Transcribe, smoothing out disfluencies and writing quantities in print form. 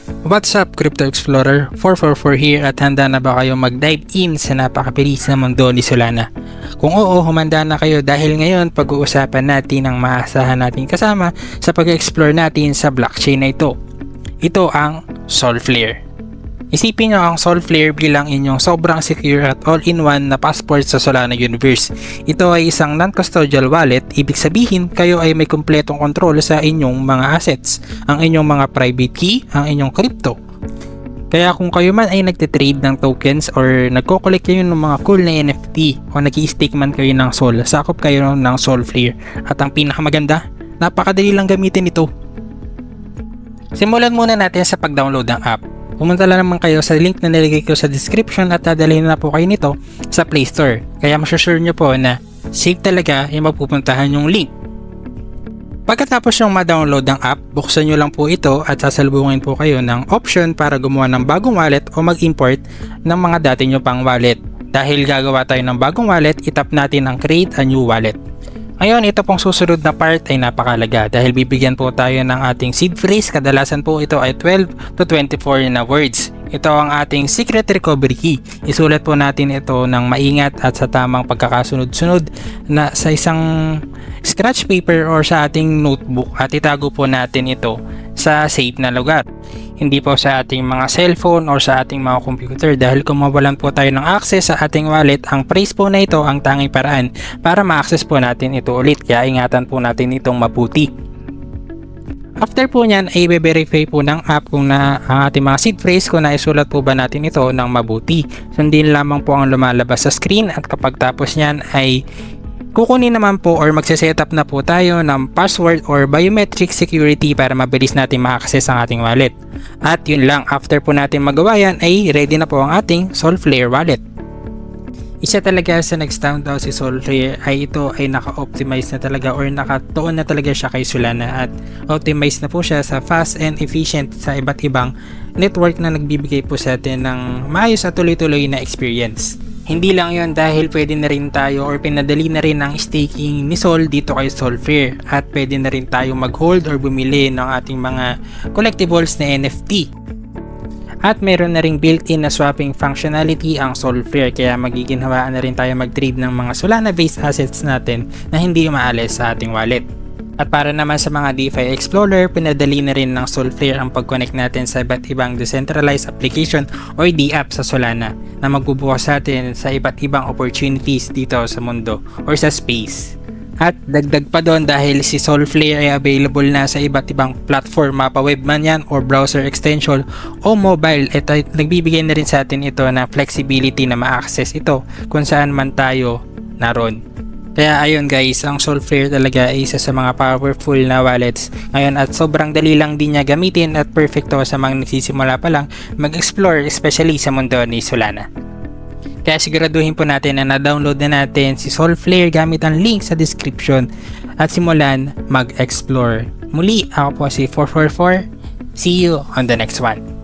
What's up, Crypto Explorer? 444 here at handa na ba kayo mag-dive in sa napakabilis na mundo ni Solana? Kung oo, humanda na kayo dahil ngayon pag-uusapan natin ang maasahan natin kasama sa pag-explore natin sa blockchain na ito. Ito ang Solflare. Isipin nyo ang Solflare bilang inyong sobrang secure at all-in-one na passport sa Solana Universe. Ito ay isang non-custodial wallet, ibig sabihin kayo ay may kumpletong kontrol sa inyong mga assets, ang inyong mga private key, ang inyong crypto. Kaya kung kayo man ay nagtitrade ng tokens or nagko-collect kayo ng mga cool na NFT o nag-i-stake man kayo ng Sol, sakop kayo ng Solflare. At ang pinakamaganda, napakadali lang gamitin ito. Simulan muna natin sa pag-download ng app. Pumunta lang naman kayo sa link na nilagay ko sa description at dadalhin na po kayo nito sa Play Store. Kaya masusure nyo po na safe talaga yung mapupuntahan yung link. Pagkatapos yung ma-download ng app, buksan nyo lang po ito at sasalubungin po kayo ng option para gumawa ng bagong wallet o mag-import ng mga dati nyo pang wallet. Dahil gagawa tayo ng bagong wallet, itap natin ang create a new wallet. Ngayon, ito pong susunod na part ay napakalaga dahil bibigyan po tayo ng ating seed phrase. Kadalasan po ito ay 12 to 24 na words. Ito ang ating secret recovery key. Isulat po natin ito ng maingat at sa tamang pagkakasunod-sunod na sa isang scratch paper or sa ating notebook at itago po natin ito sa safe na lugar. Hindi po sa ating mga cellphone or sa ating mga computer dahil kung mawalan po tayo ng access sa ating wallet, ang phrase po na ito ang tanging paraan para ma-access po natin ito ulit, kaya ingatan po natin itong mabuti. After po nyan ay i-verify po ng app kung na ang ating mga seed phrase kung naisulat po ba natin ito ng mabuti. Sundin lamang po ang lumalabas sa screen at kapag tapos nyan ay kukunin naman po or magse-setup na po tayo ng password or biometric security para mabilis natin ma-access ang ating wallet. At yun lang, after po natin magawa yan ay ready na po ang ating Solflare wallet. Isa talaga sa nag-stand out si Solflare ay ito ay naka-optimize na talaga or nakatuon na talaga siya kay Solana at optimize na po siya sa fast and efficient sa iba't ibang network na nagbibigay po sa atin ng maayos at tuloy-tuloy na experience. Hindi lang yon dahil pwede na rin tayo or pinadali na rin ang staking ni Sol dito kay Solflare at pwede na rin tayo mag-hold or bumili ng ating mga collectibles na NFT. At meron na ring built-in na swapping functionality ang Solflare kaya magiging hawaan na rin tayo mag-trade ng mga Solana-based assets natin na hindi umaalis sa ating wallet. At para naman sa mga DeFi Explorer, pinadali na rin ng Solflare ang pag-connect natin sa iba't ibang decentralized application or DApp sa Solana na magbubukas sa atin sa iba't ibang opportunities dito sa mundo or sa space. At dagdag pa doon dahil si Solflare ay available na sa iba't ibang platform, mapa web man yan or browser extension o mobile. Ito ay nagbibigay na rin sa atin ito na flexibility na ma-access ito kung saan man tayo naroon. Kaya ayun guys, ang Solflare talaga ay isa sa mga powerful na wallets ngayon at sobrang dali lang din niya gamitin at perfecto sa mga nagsisimula pa lang mag-explore especially sa mundo ni Solana. Kaya siguraduhin po natin na na-download na natin si Solflare gamit ang link sa description at simulan mag-explore. Muli, ako po si 444. See you on the next one.